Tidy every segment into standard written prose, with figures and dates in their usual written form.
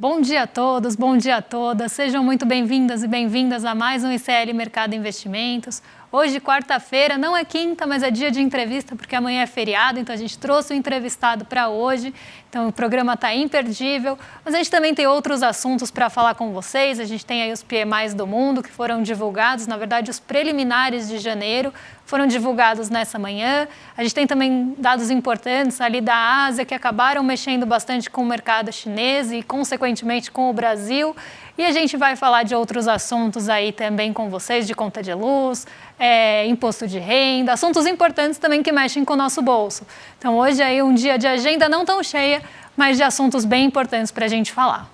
Bom dia a todos, bom dia a todas. Sejam muito bem-vindas e bem-vindas a mais um ICL Mercado Investimentos. Hoje, quarta-feira, não é quinta, mas é dia de entrevista, porque amanhã é feriado, então a gente trouxe o entrevistado para hoje. Então o programa está imperdível, mas a gente também tem outros assuntos para falar com vocês. A gente tem aí os PMIs do mundo que foram divulgados, na verdade os preliminares de janeiro foram divulgados nessa manhã. A gente tem também dados importantes ali da Ásia que acabaram mexendo bastante com o mercado chinês e, consequentemente, com o Brasil. E a gente vai falar de outros assuntos aí também com vocês, de conta de luz, imposto de renda, assuntos importantes também que mexem com o nosso bolso. Então hoje aí um dia de agenda não tão cheia, mas de assuntos bem importantes para a gente falar.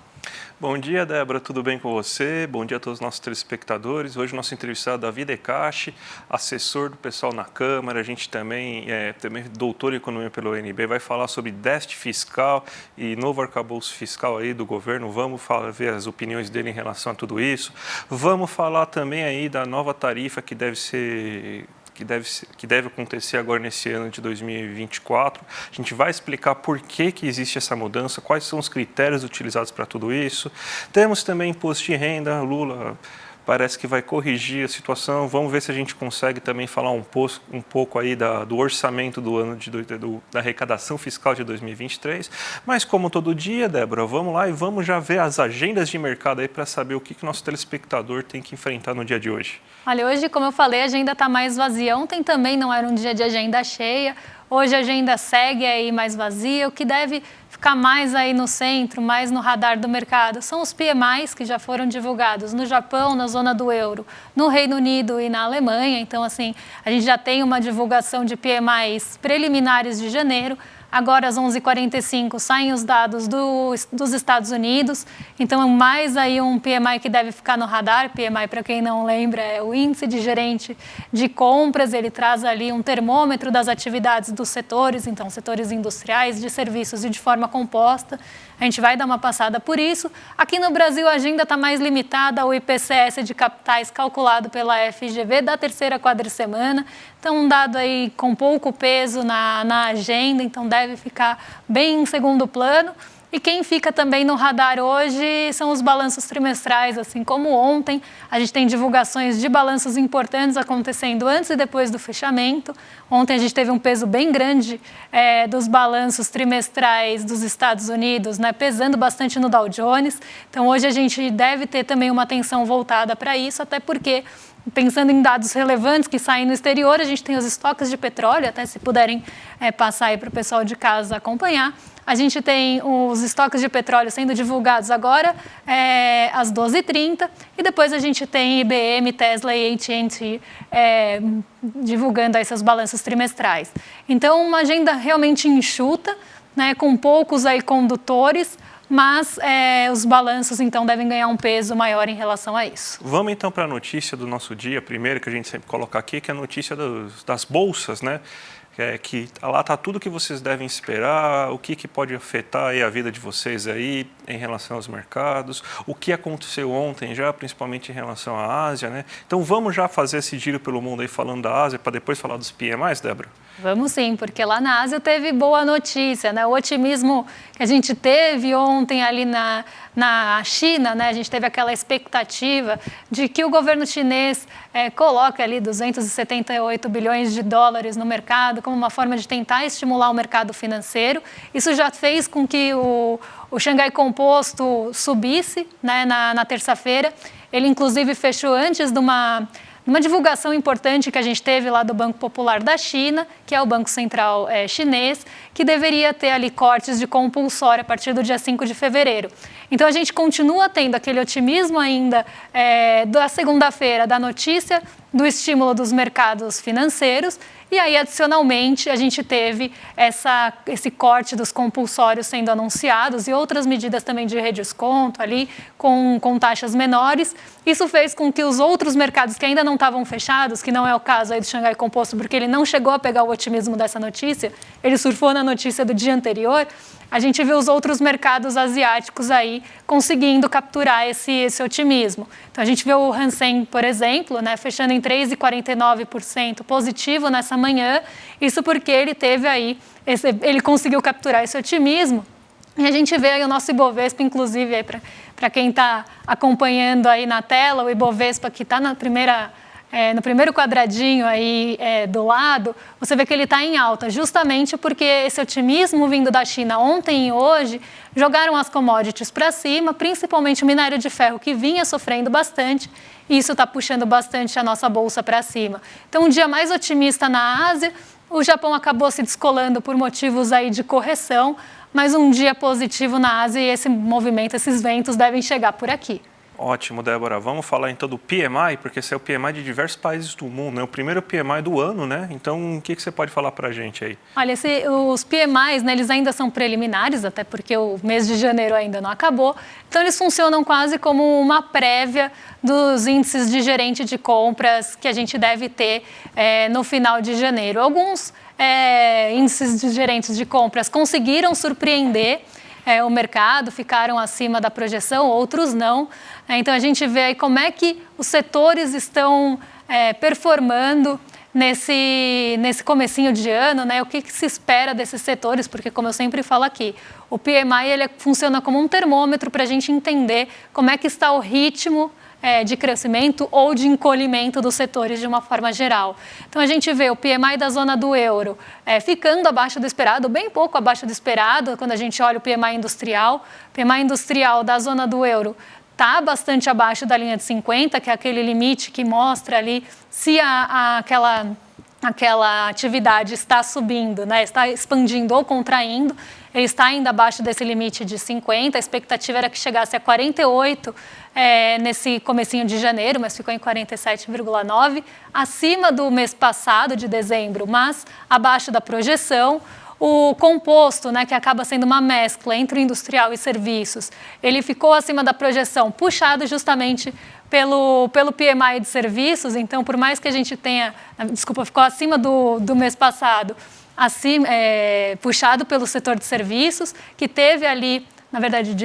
Bom dia, Débora, tudo bem com você? Bom dia a todos os nossos telespectadores. Hoje o nosso entrevistado é Davi Decache, assessor do pessoal na Câmara. A gente também é doutor em Economia pelo UNB, vai falar sobre déficit fiscal e novo arcabouço fiscal aí do governo. Vamos ver as opiniões dele em relação a tudo isso. Vamos falar também aí da nova tarifa que deve acontecer agora nesse ano de 2024. A gente vai explicar por que existe essa mudança, quais são os critérios utilizados para tudo isso. Temos também imposto de renda, Lula parece que vai corrigir a situação. Vamos ver se a gente consegue também falar um pouco aí do orçamento do ano da arrecadação fiscal de 2023. Mas como todo dia, Débora, vamos lá e vamos já ver as agendas de mercado aí para saber o que o nosso telespectador tem que enfrentar no dia de hoje. Olha, hoje, como eu falei, a agenda está mais vazia. Ontem também não era um dia de agenda cheia. Hoje a agenda segue aí mais vazia. O que deve ficar mais aí no centro, mais no radar do mercado, são os PMIs que já foram divulgados no Japão, na zona do euro, no Reino Unido e na Alemanha. Então, assim, a gente já tem uma divulgação de PMIs preliminares de janeiro. Agora, às 11h45, saem os dados dos Estados Unidos. Então, mais aí um PMI que deve ficar no radar. PMI, para quem não lembra, é o Índice de Gerente de Compras. Ele traz ali um termômetro das atividades dos setores, então, setores industriais, de serviços e de forma composta. A gente vai dar uma passada por isso. Aqui no Brasil, a agenda está mais limitada ao IPCS de capitais calculado pela FGV da terceira quadricemana. Então, um dado aí com pouco peso na agenda, então deve ficar bem em segundo plano. E quem fica também no radar hoje são os balanços trimestrais, assim como ontem. A gente tem divulgações de balanços importantes acontecendo antes e depois do fechamento. Ontem a gente teve um peso bem grande dos balanços trimestrais dos Estados Unidos, né, pesando bastante no Dow Jones. Então hoje a gente deve ter também uma atenção voltada para isso, até porque, pensando em dados relevantes que saem no exterior, a gente tem os estoques de petróleo, até se puderem passar aí para o pessoal de casa acompanhar. A gente tem os estoques de petróleo sendo divulgados agora às 12h30 e depois a gente tem IBM, Tesla e AT&T divulgando aí seus balanços trimestrais. Então, uma agenda realmente enxuta, né, com poucos aí condutores, mas os balanços, então, devem ganhar um peso maior em relação a isso. Vamos, então, para a notícia do nosso dia, a primeira que a gente sempre coloca aqui, que é a notícia das bolsas, né? Que lá está tudo que vocês devem esperar, o que pode afetar aí a vida de vocês aí em relação aos mercados, o que aconteceu ontem já, principalmente em relação à Ásia, né? Então vamos já fazer esse giro pelo mundo aí falando da Ásia, para depois falar dos PMIs, Débora? Vamos sim, porque lá na Ásia teve boa notícia, né? O otimismo que a gente teve ontem ali na China, né? A gente teve aquela expectativa de que o governo chinês coloque ali 278 bilhões de dólares no mercado como uma forma de tentar estimular o mercado financeiro. Isso já fez com que o Xangai Composto subisse, né, na terça-feira. Ele, inclusive, fechou antes de uma divulgação importante que a gente teve lá do Banco Popular da China, que é o Banco Central chinês, que deveria ter ali cortes de compulsório a partir do dia 5 de fevereiro. Então, a gente continua tendo aquele otimismo ainda da segunda-feira, da notícia do estímulo dos mercados financeiros. E aí, adicionalmente, a gente teve esse corte dos compulsórios sendo anunciados e outras medidas também de redesconto ali com taxas menores. Isso fez com que os outros mercados que ainda não estavam fechados, que não é o caso aí do Xangai Composto, porque ele não chegou a pegar o otimismo dessa notícia, ele surfou na notícia do dia anterior, a gente viu os outros mercados asiáticos aí conseguindo capturar esse otimismo. Então, a gente vê o Hang Seng, por exemplo, né, fechando em 3,49% positivo nessa manhã. Isso porque ele teve aí, ele conseguiu capturar esse otimismo E a gente vê aí o nosso Ibovespa, inclusive, para quem está acompanhando aí na tela, o Ibovespa que está no primeiro quadradinho aí do lado, você vê que ele está em alta, justamente porque esse otimismo vindo da China ontem e hoje jogaram as commodities para cima, principalmente o minério de ferro, que vinha sofrendo bastante, e isso está puxando bastante a nossa bolsa para cima. Então, um dia mais otimista na Ásia, o Japão acabou se descolando por motivos aí de correção, mas um dia positivo na Ásia e esse movimento, esses ventos devem chegar por aqui. Ótimo, Débora. Vamos falar então do PMI, porque esse é o PMI de diversos países do mundo, né? O primeiro PMI do ano, né? Então, o que você pode falar para a gente aí? Olha, os PMIs, né, eles ainda são preliminares, até porque o mês de janeiro ainda não acabou. Então, eles funcionam quase como uma prévia dos índices de gerente de compras que a gente deve ter no final de janeiro. Alguns índices de gerentes de compras conseguiram surpreender o mercado, ficaram acima da projeção, outros não. Então, a gente vê aí como é que os setores estão performando nesse comecinho de ano, né? O que se espera desses setores, porque, como eu sempre falo aqui, o PMI ele funciona como um termômetro para a gente entender como é que está o ritmo de crescimento ou de encolhimento dos setores de uma forma geral. Então, a gente vê o PMI da zona do euro ficando abaixo do esperado, bem pouco abaixo do esperado, quando a gente olha o PMI industrial. O PMI industrial da zona do euro está bastante abaixo da linha de 50, que é aquele limite que mostra ali se aquela atividade está subindo, né, está expandindo ou contraindo. Ele está ainda abaixo desse limite de 50, a expectativa era que chegasse a 48 nesse comecinho de janeiro, mas ficou em 47,9, acima do mês passado, de dezembro, mas abaixo da projeção. O composto, né, que acaba sendo uma mescla entre industrial e serviços, ele ficou acima da projeção, puxado justamente pelo PMI de serviços. Então, por mais que a gente tenha, ficou acima do mês passado, puxado pelo setor de serviços, que teve ali, na verdade,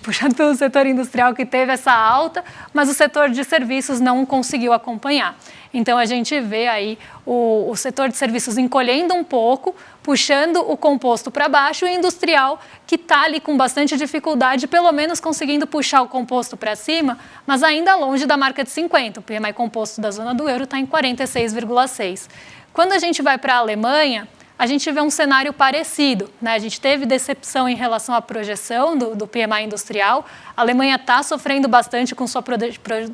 puxado pelo setor industrial, que teve essa alta, mas o setor de serviços não conseguiu acompanhar. Então, a gente vê aí o setor de serviços encolhendo um pouco, puxando o composto para baixo, e o industrial que está ali com bastante dificuldade, pelo menos conseguindo puxar o composto para cima, mas ainda longe da marca de 50. O PMI composto da zona do euro está em 46,6. Quando a gente vai para a Alemanha, a gente vê um cenário parecido, né? A gente teve decepção em relação à projeção do PMI industrial. A Alemanha está sofrendo bastante com sua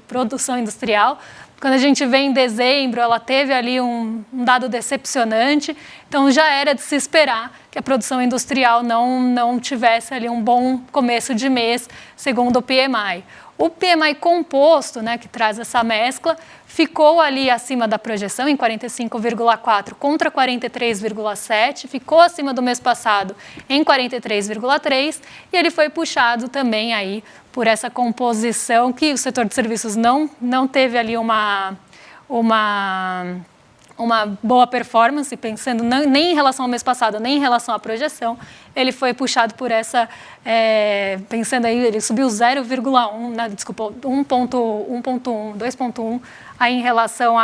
produção industrial. Quando a gente vê em dezembro, ela teve ali um dado decepcionante, então já era de se esperar que a produção industrial não tivesse ali um bom começo de mês, segundo o PMI. O PMI composto, né, que traz essa mescla, ficou ali acima da projeção, em 45,4 contra 43,7, ficou acima do mês passado em 43,3, e ele foi puxado também aí por essa composição que o setor de serviços não teve ali uma boa performance, pensando nem em relação ao mês passado, nem em relação à projeção. Ele foi puxado por essa, pensando aí, ele subiu 0,1, desculpa, 1,1, 2,1 aí em relação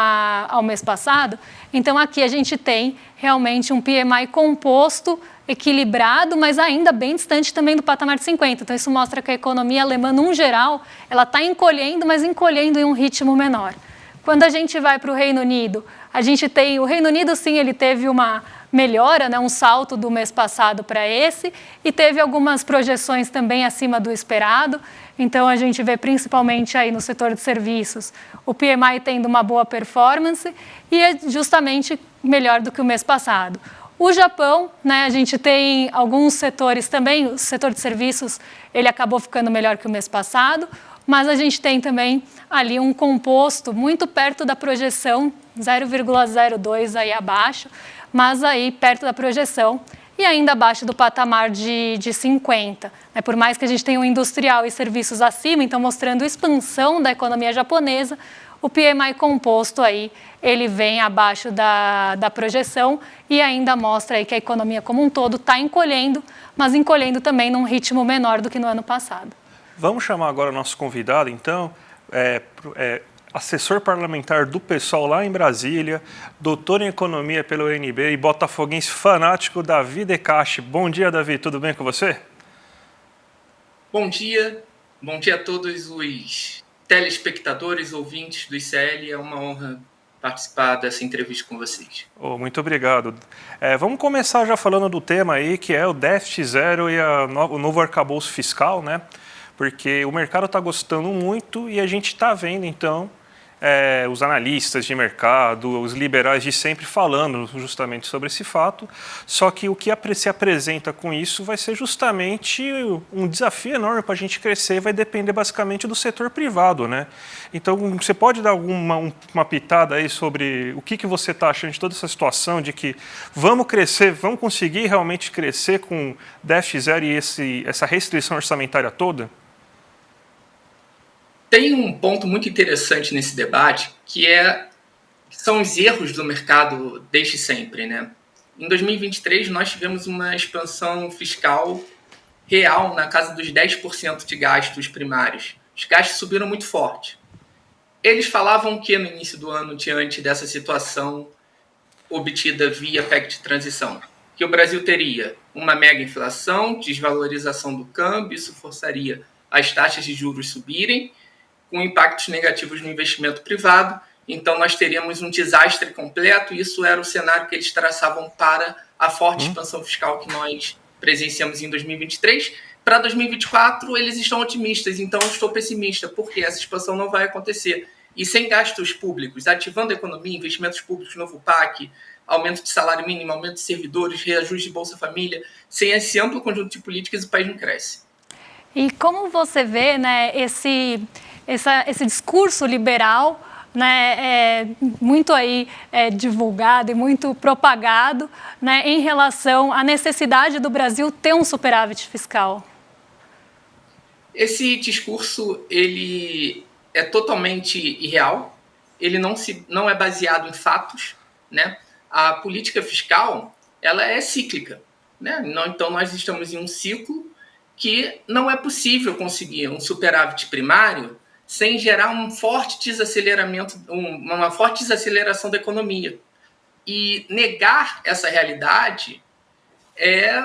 ao mês passado. Então, aqui a gente tem realmente um PMI composto, equilibrado, mas ainda bem distante também do patamar de 50. Então, isso mostra que a economia alemã, num geral, ela está encolhendo, mas encolhendo em um ritmo menor. Quando a gente vai para o Reino Unido, a gente tem... O Reino Unido, sim, ele teve uma melhora, né, um salto do mês passado para esse, e teve algumas projeções também acima do esperado. Então, a gente vê principalmente aí no setor de serviços, o PMI tendo uma boa performance e é justamente melhor do que o mês passado. O Japão, né, a gente tem alguns setores também, o setor de serviços, ele acabou ficando melhor que o mês passado, mas a gente tem também ali um composto muito perto da projeção, 0,02 aí abaixo, mas aí perto da projeção e ainda abaixo do patamar de 50. Né? Por mais que a gente tenha um industrial e serviços acima, então mostrando expansão da economia japonesa, o PMI composto aí, ele vem abaixo da projeção e ainda mostra aí que a economia como um todo está encolhendo, mas encolhendo também num ritmo menor do que no ano passado. Vamos chamar agora o nosso convidado, então, assessor parlamentar do PSOL lá em Brasília, doutor em economia pela UNB e botafoguense fanático, Davi De Cache. Bom dia, Davi, tudo bem com você? Bom dia a todos os telespectadores, ouvintes do ICL. É uma honra participar dessa entrevista com vocês. Muito obrigado. Vamos começar já falando do tema aí, que é o déficit zero e o novo arcabouço fiscal, né? Porque o mercado está gostando muito e a gente está vendo, então, os analistas de mercado, os liberais de sempre falando justamente sobre esse fato, só que o que se apresenta com isso vai ser justamente um desafio enorme para a gente crescer, vai depender basicamente do setor privado, né? Então, você pode dar uma pitada aí sobre o que você está achando de toda essa situação, de que vamos crescer, vamos conseguir realmente crescer com déficit zero e essa restrição orçamentária toda? Tem um ponto muito interessante nesse debate, que são os erros do mercado desde sempre, né? Em 2023, nós tivemos uma expansão fiscal real na casa dos 10% de gastos primários. Os gastos subiram muito forte. Eles falavam que no início do ano, diante dessa situação obtida via PEC de transição, que o Brasil teria uma mega inflação, desvalorização do câmbio, isso forçaria as taxas de juros subirem, com impactos negativos no investimento privado. Então, nós teríamos um desastre completo, e isso era o cenário que eles traçavam para a forte expansão fiscal que nós presenciamos em 2023. Para 2024, eles estão otimistas, então eu estou pessimista, porque essa expansão não vai acontecer. E sem gastos públicos, ativando a economia, investimentos públicos, novo PAC, aumento de salário mínimo, aumento de servidores, reajuste de Bolsa Família, sem esse amplo conjunto de políticas, o país não cresce. E como você vê, né, esse discurso liberal, né, muito aí divulgado e muito propagado, né, em relação à necessidade do Brasil ter um superávit fiscal? Esse discurso ele é totalmente irreal, ele não é baseado em fatos, né? A política fiscal ela é cíclica, né? Então nós estamos em um ciclo que não é possível conseguir um superávit primário sem gerar um forte desaceleramento, uma forte desaceleração da economia. E negar essa realidade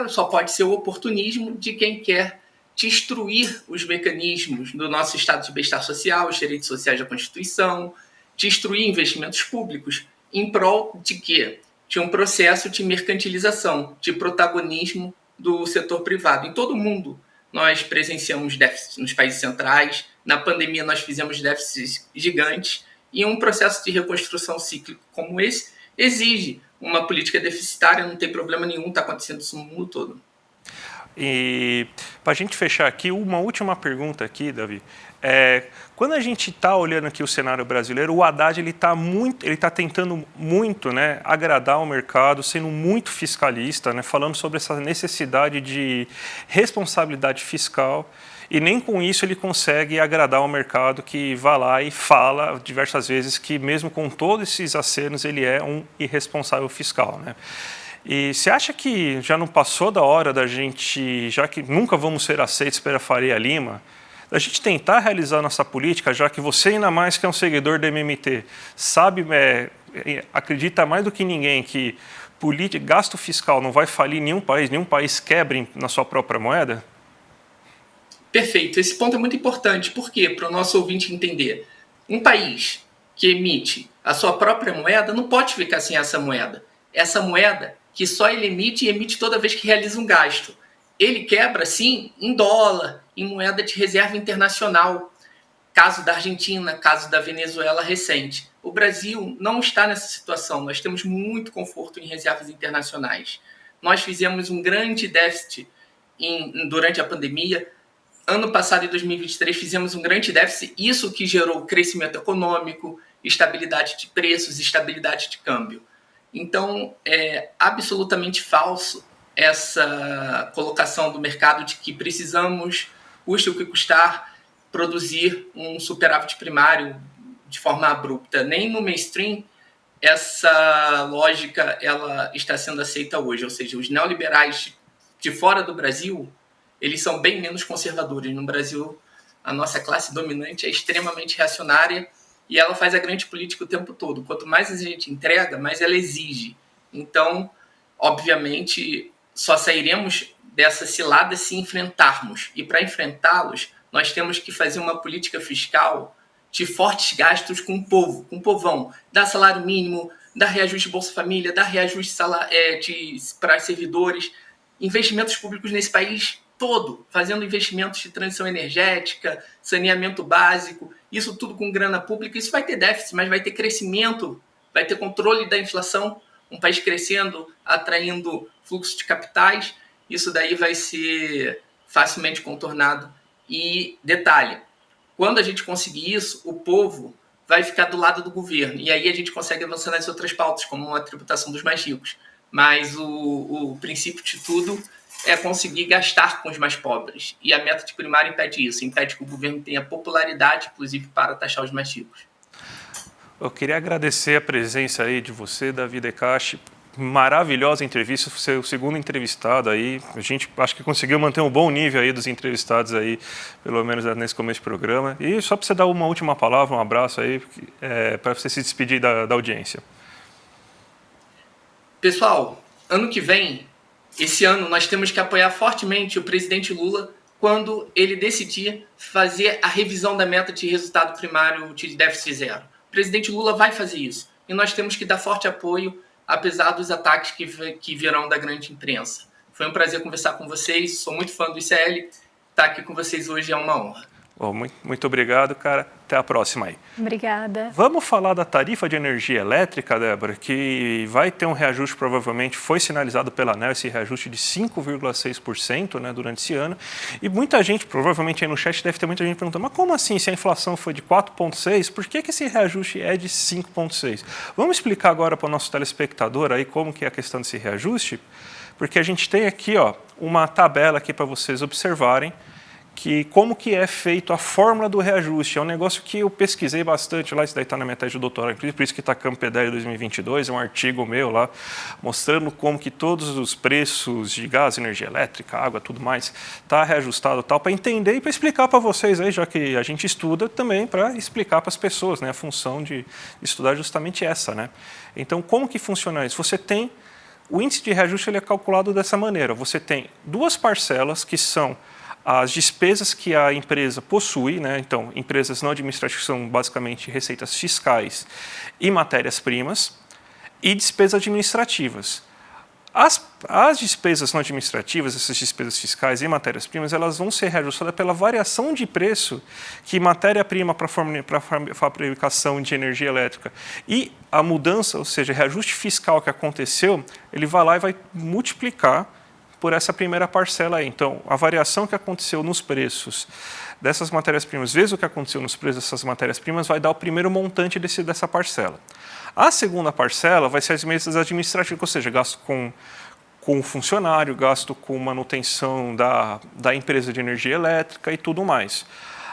só pode ser o oportunismo de quem quer destruir os mecanismos do nosso estado de bem-estar social, os direitos sociais da Constituição, destruir investimentos públicos em prol de quê? De um processo de mercantilização, de protagonismo do setor privado. Em todo o mundo, nós presenciamos déficits nos países centrais. Na pandemia, nós fizemos déficits gigantes. E um processo de reconstrução cíclico como esse exige uma política deficitária. Não tem problema nenhum, está acontecendo isso no mundo todo. E para a gente fechar aqui, uma última pergunta aqui, Davi. Quando a gente está olhando aqui o cenário brasileiro, o Haddad ele está tentando muito, né, agradar o mercado, sendo muito fiscalista, né, falando sobre essa necessidade de responsabilidade fiscal, e nem com isso ele consegue agradar o mercado, que vai lá e fala diversas vezes que mesmo com todos esses acenos ele é um irresponsável fiscal, né? E você acha que já não passou da hora da gente, já que nunca vamos ser aceitos pela Faria Lima, da gente tentar realizar nossa política, já que você, ainda mais que é um seguidor do MMT, sabe, acredita mais do que ninguém que gasto fiscal não vai falir nenhum país quebre na sua própria moeda? Perfeito, esse ponto é muito importante. Por quê? Para o nosso ouvinte entender. Um país que emite a sua própria moeda não pode ficar sem essa moeda. Essa moeda que só ele emite e emite toda vez que realiza um gasto. Ele quebra, sim, em dólar, em moeda de reserva internacional. Caso da Argentina, caso da Venezuela recente. O Brasil não está nessa situação. Nós temos muito conforto em reservas internacionais. Nós fizemos um grande déficit durante a pandemia. Ano passado, em 2023, fizemos um grande déficit. Isso que gerou crescimento econômico, estabilidade de preços, estabilidade de câmbio. Então, é absolutamente falso essa colocação do mercado de que precisamos, custe o que custar, produzir um superávit primário de forma abrupta. Nem no mainstream essa lógica ela está sendo aceita hoje. Ou seja, os neoliberais de fora do Brasil, eles são bem menos conservadores. No Brasil, a nossa classe dominante é extremamente reacionária e ela faz a grande política o tempo todo. Quanto mais a gente entrega, mais ela exige. Então, obviamente, só sairemos dessa cilada se enfrentarmos. E para enfrentá-los, nós temos que fazer uma política fiscal de fortes gastos com o povo, com o povão. Dar salário mínimo, dar reajuste Bolsa Família, dar reajuste para servidores, investimentos públicos nesse país todo, fazendo investimentos de transição energética, saneamento básico, isso tudo com grana pública. Isso vai ter déficit, mas vai ter crescimento, vai ter controle da inflação, um país crescendo, atraindo fluxo de capitais, isso daí vai ser facilmente contornado. E detalhe, quando a gente conseguir isso, o povo vai ficar do lado do governo. E aí a gente consegue avançar nas outras pautas, como a tributação dos mais ricos. Mas o princípio de tudo é conseguir gastar com os mais pobres. E a meta de primário impede isso. Impede que o governo tenha popularidade, inclusive, para taxar os mais ricos. Eu queria agradecer a presença aí de você, Davi De Cache. Maravilhosa entrevista, você é o segundo entrevistado aí. A gente acho que conseguiu manter um bom nível aí dos entrevistados aí, pelo menos nesse começo do programa. E só para você dar uma última palavra, um abraço aí, para você se despedir da audiência. Pessoal, ano que vem, esse ano, nós temos que apoiar fortemente o presidente Lula quando ele decidir fazer a revisão da meta de resultado primário de déficit zero. O presidente Lula vai fazer isso. E nós temos que dar forte apoio, apesar dos ataques que virão da grande imprensa. Foi um prazer conversar com vocês, sou muito fã do ICL, estar aqui com vocês hoje é uma honra. Oh, muito obrigado, cara. Até a próxima aí. Obrigada. Vamos falar da tarifa de energia elétrica, Débora, que vai ter um reajuste, provavelmente foi sinalizado pela ANEEL, esse reajuste de 5,6%, né, durante esse ano. E muita gente, provavelmente aí no chat, deve ter muita gente perguntando, mas como assim, se a inflação foi de 4,6%, por que esse reajuste é de 5,6%? Vamos explicar agora para o nosso telespectador aí como que é a questão desse reajuste, porque a gente tem aqui uma tabela aqui para vocês observarem, que como que é feito a fórmula do reajuste. É um negócio que eu pesquisei bastante lá, isso daí está na minha tese de doutorado, por isso que está Campedel 2022, é um artigo meu lá, mostrando como que todos os preços de gás, energia elétrica, água, tudo mais, está reajustado tal, para entender e para explicar para vocês aí, já que a gente estuda também para explicar para as pessoas, né? A função de estudar é justamente essa, né? Então, como que funciona isso? Você tem, o índice de reajuste ele é calculado dessa maneira, você tem duas parcelas que são as despesas que a empresa possui, né? Então, empresas não administrativas são basicamente receitas fiscais e matérias-primas, e despesas administrativas. As despesas não administrativas, essas despesas fiscais e matérias-primas, elas vão ser reajustadas pela variação de preço que matéria-prima para a fabricação de energia elétrica e a mudança, ou seja, o reajuste fiscal que aconteceu, ele vai lá e vai multiplicar por essa primeira parcela aí. Então, a variação que aconteceu nos preços dessas matérias-primas, vezes o que aconteceu nos preços dessas matérias-primas, vai dar o primeiro montante dessa parcela. A segunda parcela vai ser as despesas administrativas, ou seja, gasto com funcionário, gasto com manutenção da empresa de energia elétrica e tudo mais.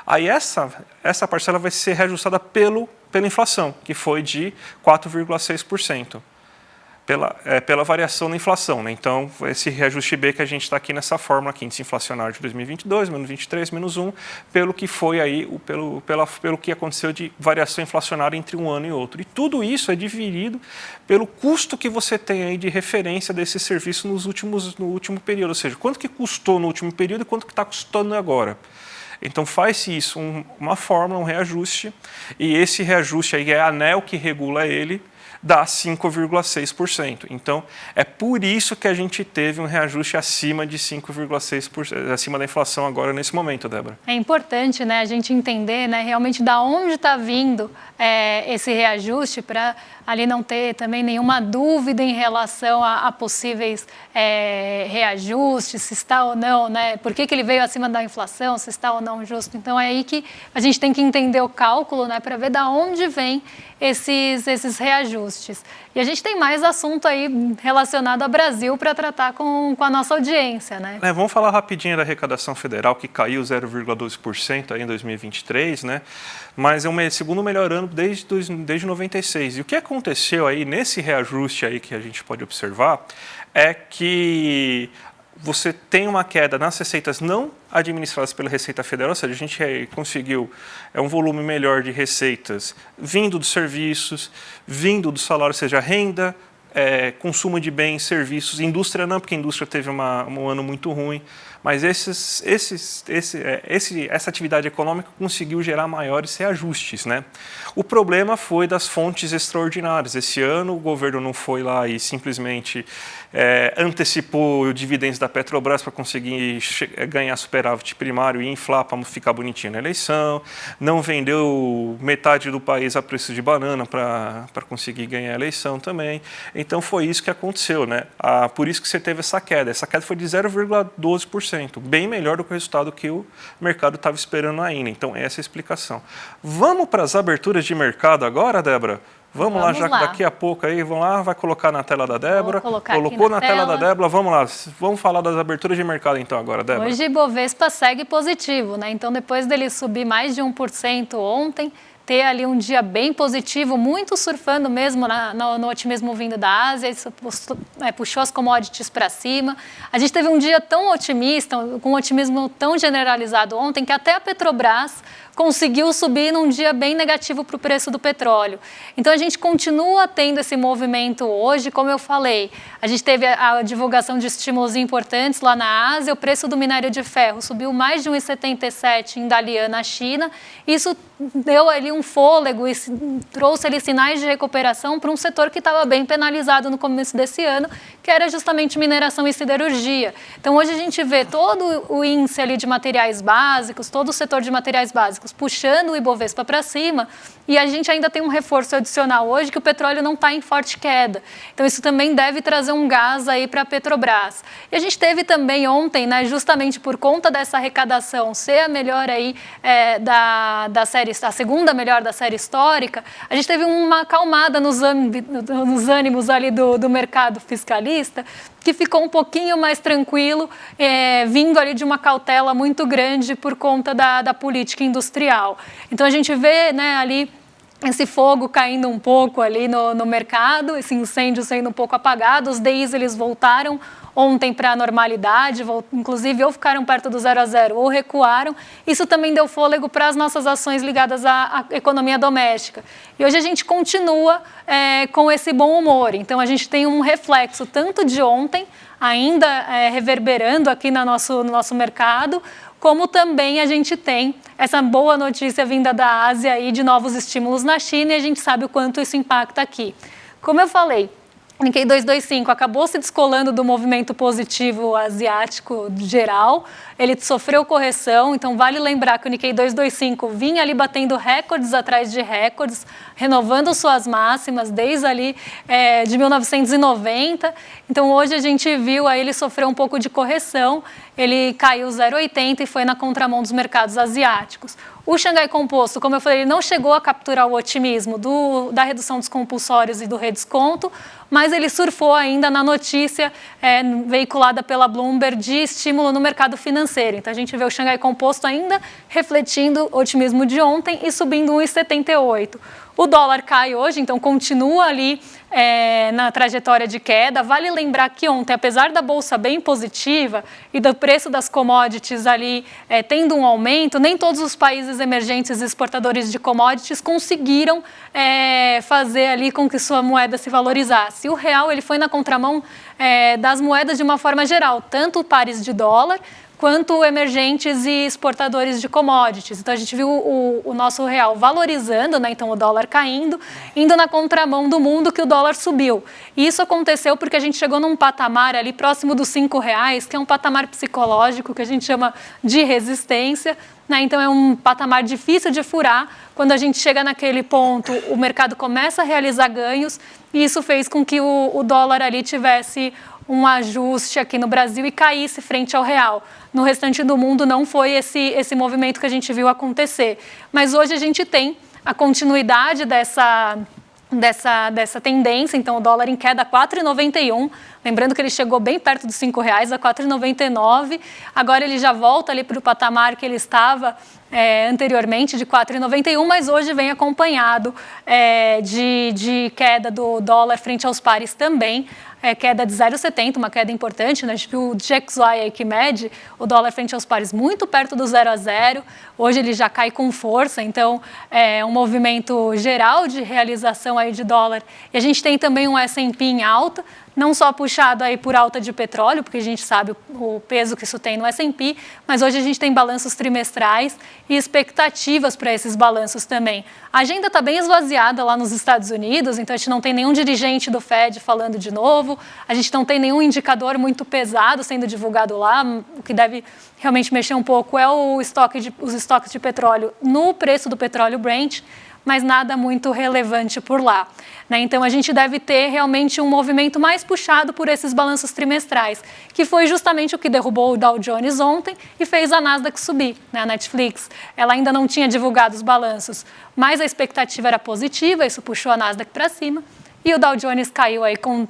Aí essa parcela vai ser reajustada pela inflação, que foi de 4,6%. Pela variação na inflação, né? Então, esse reajuste B que a gente está aqui nessa fórmula aqui, índice inflacionário de 2022, menos 23, menos 1, pelo que foi aí, pelo que aconteceu de variação inflacionária entre um ano e outro. E tudo isso é dividido pelo custo que você tem aí de referência desse serviço no último período, ou seja, quanto que custou no último período e quanto que está custando agora. Então, faz-se isso, uma fórmula, um reajuste, e esse reajuste aí é a ANEEL que regula ele, dá 5,6%. Então, é por isso que a gente teve um reajuste acima de 5,6%, acima da inflação agora nesse momento, Débora. É importante, né, a gente entender, né, realmente da onde está vindo esse reajuste para ali não ter também nenhuma dúvida em relação a possíveis reajustes, se está ou não, né, por que ele veio acima da inflação, se está ou não justo. Então, é aí que a gente tem que entender o cálculo, né, para ver da onde vem esses reajustes. E a gente tem mais assunto aí relacionado ao Brasil para tratar com a nossa audiência, né? Vamos falar rapidinho da arrecadação federal, que caiu 0,12% aí em 2023, né? Mas é o segundo melhor ano desde 96. E o que aconteceu aí nesse reajuste aí que a gente pode observar é que você tem uma queda nas receitas não administradas pela Receita Federal, ou seja, a gente conseguiu um volume melhor de receitas vindo dos serviços, vindo do salário, ou seja, renda consumo de bens, serviços, indústria não, porque a indústria teve um ano muito ruim, mas essa atividade econômica conseguiu gerar maiores reajustes, né? O problema foi das fontes extraordinárias. Esse ano o governo não foi lá e simplesmente antecipou dividendos da Petrobras para conseguir ganhar superávit primário e inflar para ficar bonitinho na eleição, não vendeu metade do país a preço de banana para conseguir ganhar a eleição também. Então foi isso que aconteceu, né? Por isso que você teve essa queda. Essa queda foi de 0,12%, bem melhor do que o resultado que o mercado estava esperando ainda. Então essa é a explicação. Vamos para as aberturas de mercado agora, Débora? Vamos lá, já que daqui a pouco aí, vamos lá, vai colocar na tela da Débora. Colocou na tela da Débora, vamos lá. Vamos falar das aberturas de mercado então agora, Débora. Hoje Ibovespa segue positivo, né? Então depois dele subir mais de 1% ontem, ter ali um dia bem positivo, muito surfando mesmo no otimismo vindo da Ásia, isso puxou as commodities para cima. A gente teve um dia tão otimista, com um otimismo tão generalizado ontem, que até a Petrobras conseguiu subir num dia bem negativo para o preço do petróleo. Então, a gente continua tendo esse movimento hoje, como eu falei. A gente teve a divulgação de estímulos importantes lá na Ásia, o preço do minério de ferro subiu mais de 1,77 em Dalian, na China. Isso deu ali um fôlego e trouxe ali sinais de recuperação para um setor que estava bem penalizado no começo desse ano, que era justamente mineração e siderurgia. Então, hoje a gente vê todo o índice ali de materiais básicos, todo o setor de materiais básicos puxando o Ibovespa para cima, e a gente ainda tem um reforço adicional hoje que o petróleo não está em forte queda. Então isso também deve trazer um gás aí para a Petrobras. E a gente teve também ontem, né, justamente por conta dessa arrecadação ser a melhor aí da série, a segunda melhor da série histórica, a gente teve uma acalmada nos ânimos ali do mercado fiscalista, que ficou um pouquinho mais tranquilo, vindo ali de uma cautela muito grande por conta da política industrial. Então a gente vê, né, ali esse fogo caindo um pouco ali no mercado, esse incêndio sendo um pouco apagado, os DIs eles voltaram ontem para a normalidade, inclusive ou ficaram perto do 0 a 0 ou recuaram. Isso também deu fôlego para as nossas ações ligadas à economia doméstica. E hoje a gente continua com esse bom humor. Então a gente tem um reflexo tanto de ontem, ainda reverberando aqui no nosso mercado, como também a gente tem essa boa notícia vinda da Ásia e de novos estímulos na China, e a gente sabe o quanto isso impacta aqui. Como eu falei, o Nikkei 225 acabou se descolando do movimento positivo asiático geral, ele sofreu correção, então vale lembrar que o Nikkei 225 vinha ali batendo recordes atrás de recordes, renovando suas máximas desde ali de 1990, então hoje a gente viu aí ele sofreu um pouco de correção, ele caiu 0,80 e foi na contramão dos mercados asiáticos. O Xangai Composto, como eu falei, ele não chegou a capturar o otimismo da redução dos compulsórios e do redesconto, mas ele surfou ainda na notícia veiculada pela Bloomberg de estímulo no mercado financeiro. Então, a gente vê o Xangai Composto ainda refletindo o otimismo de ontem e subindo 1,78. O dólar cai hoje, então continua ali na trajetória de queda. Vale lembrar que ontem, apesar da bolsa bem positiva e do preço das commodities ali tendo um aumento, nem todos os países emergentes exportadores de commodities conseguiram fazer ali com que sua moeda se valorizasse. O real ele foi na contramão das moedas de uma forma geral, tanto pares de dólar quanto emergentes e exportadores de commodities. Então, a gente viu o nosso real valorizando, né? Então o dólar caindo, indo na contramão do mundo que o dólar subiu. E isso aconteceu porque a gente chegou num patamar ali próximo dos R$5, que é um patamar psicológico que a gente chama de resistência, né? Então é um patamar difícil de furar. Quando a gente chega naquele ponto, o mercado começa a realizar ganhos e isso fez com que o dólar ali tivesse um ajuste aqui no Brasil e caísse frente ao real. No restante do mundo não foi esse movimento que a gente viu acontecer. Mas hoje a gente tem a continuidade dessa tendência, então o dólar em queda a 4,91, lembrando que ele chegou bem perto dos R$5, a 4,99, agora ele já volta ali para o patamar que ele estava anteriormente de 4,91, mas hoje vem acompanhado de queda do dólar frente aos pares também, queda de 0,70, uma queda importante, né? Acho que o DXY aí que mede o dólar frente aos pares muito perto do 0 a 0, hoje ele já cai com força, então é um movimento geral de realização aí de dólar. E a gente tem também um S&P em alta, não só puxado aí por alta de petróleo, porque a gente sabe o peso que isso tem no S&P, mas hoje a gente tem balanços trimestrais e expectativas para esses balanços também. A agenda está bem esvaziada lá nos Estados Unidos, então a gente não tem nenhum dirigente do Fed falando de novo, a gente não tem nenhum indicador muito pesado sendo divulgado lá, o que deve realmente mexer um pouco é os estoques de petróleo no preço do petróleo Brent, mas nada muito relevante por lá, né? Então, a gente deve ter realmente um movimento mais puxado por esses balanços trimestrais, que foi justamente o que derrubou o Dow Jones ontem e fez a Nasdaq subir, né? A Netflix, ela ainda não tinha divulgado os balanços, mas a expectativa era positiva, isso puxou a Nasdaq para cima, e o Dow Jones caiu aí com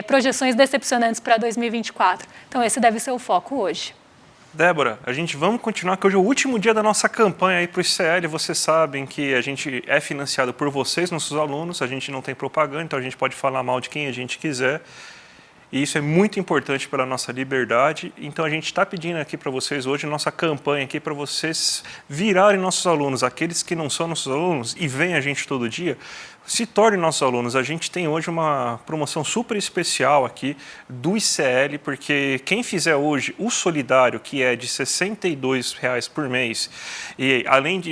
projeções decepcionantes para 2024. Então, esse deve ser o foco hoje. Débora, vamos continuar, que hoje é o último dia da nossa campanha aí para o ICL. Vocês sabem que a gente é financiado por vocês, nossos alunos, a gente não tem propaganda, então a gente pode falar mal de quem a gente quiser. E isso é muito importante para a nossa liberdade. Então a gente está pedindo aqui para vocês hoje, nossa campanha aqui, para vocês virarem nossos alunos. Aqueles que não são nossos alunos e veem a gente todo dia, se tornem nossos alunos. A gente tem hoje uma promoção super especial aqui do ICL, porque quem fizer hoje o solidário, que é de R$ 62,00 por mês, e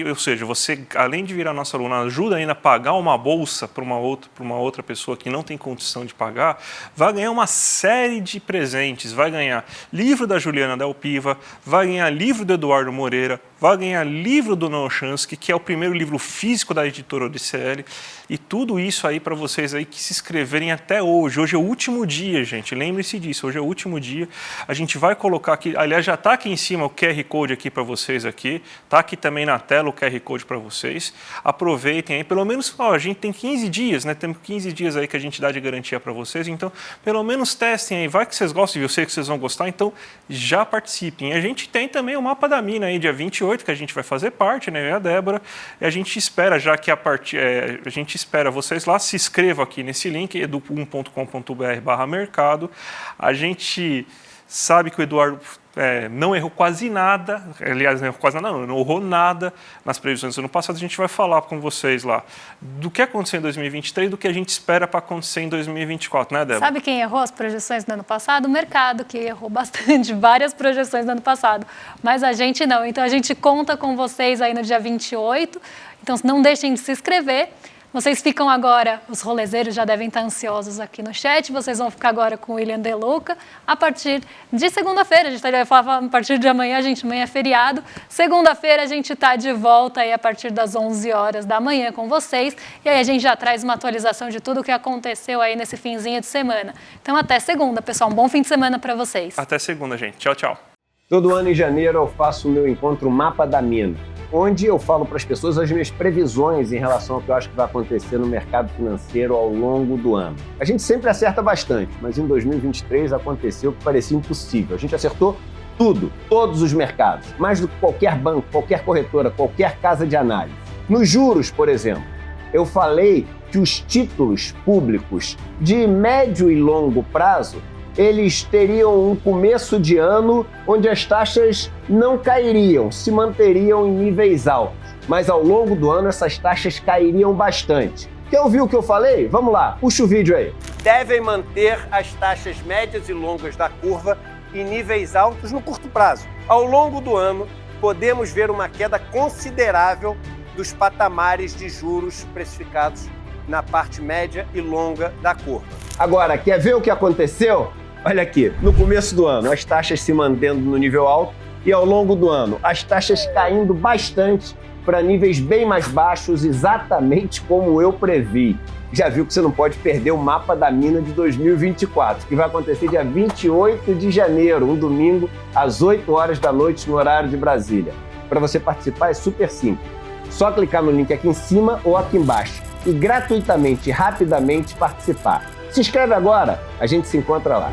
ou seja, você além de virar nosso aluno, ajuda ainda a pagar uma bolsa para uma outra pessoa que não tem condição de pagar, vai ganhar uma série de presentes, vai ganhar livro da Juliana Del Piva, vai ganhar livro do Eduardo Moreira, vai ganhar livro do Noam Chomsky, que é o primeiro livro físico da editora do ICL, e tudo isso aí para vocês aí que se inscreverem até hoje. Hoje é o último dia, gente, lembre-se disso, hoje é o último dia. A gente vai colocar aqui, aliás, já está aqui em cima o QR Code aqui para vocês aqui, está aqui também na tela o QR Code para vocês. Aproveitem aí, pelo menos, a gente tem 15 dias, né? Temos 15 dias aí que a gente dá de garantia para vocês, então pelo menos testem aí, vai que vocês gostam, eu sei que vocês vão gostar, então já participem. A gente tem também o Mapa da Mina aí, dia 28, que a gente vai fazer parte, né, eu e a Débora, e a gente espera já que a gente espera vocês lá, se inscrevam aqui nesse link, edu1.com.br/mercado. A gente sabe que o Eduardo não errou quase nada, aliás, não errou quase nada, não errou nada nas previsões do ano passado. A gente vai falar com vocês lá do que aconteceu em 2023 e do que a gente espera para acontecer em 2024, né, Débora? Sabe quem errou as projeções do ano passado? O mercado, que errou bastante, várias projeções do ano passado, mas a gente não. Então, a gente conta com vocês aí no dia 28, então não deixem de se inscrever. Vocês ficam agora, os rolezeiros já devem estar ansiosos aqui no chat, vocês vão ficar agora com o William De Luca a partir de segunda-feira. A gente vai falar a partir de amanhã, amanhã é feriado. Segunda-feira a gente está de volta aí a partir das 11 horas da manhã com vocês. E aí a gente já traz uma atualização de tudo o que aconteceu aí nesse finzinho de semana. Então até segunda, pessoal. Um bom fim de semana para vocês. Até segunda, gente. Tchau, tchau. Todo ano em janeiro eu faço o meu encontro Mapa da Mina, onde eu falo para as pessoas as minhas previsões em relação ao que eu acho que vai acontecer no mercado financeiro ao longo do ano. A gente sempre acerta bastante, mas em 2023 aconteceu o que parecia impossível. A gente acertou tudo, todos os mercados, mais do que qualquer banco, qualquer corretora, qualquer casa de análise. Nos juros, por exemplo, eu falei que os títulos públicos de médio e longo prazo eles teriam um começo de ano onde as taxas não cairiam, se manteriam em níveis altos. Mas ao longo do ano essas taxas cairiam bastante. Quer ouvir o que eu falei? Vamos lá, puxa o vídeo aí. Devem manter as taxas médias e longas da curva em níveis altos no curto prazo. Ao longo do ano, podemos ver uma queda considerável dos patamares de juros precificados na parte média e longa da curva. Agora, quer ver o que aconteceu? Olha aqui, no começo do ano, as taxas se mantendo no nível alto e ao longo do ano, as taxas caindo bastante para níveis bem mais baixos, exatamente como eu previ. Já viu que você não pode perder o Mapa da Mina de 2024, que vai acontecer dia 28 de janeiro, um domingo, às 8 horas da noite, no horário de Brasília. Para você participar é super simples. Só clicar no link aqui em cima ou aqui embaixo e gratuitamente, rapidamente participar. Se inscreve agora, a gente se encontra lá.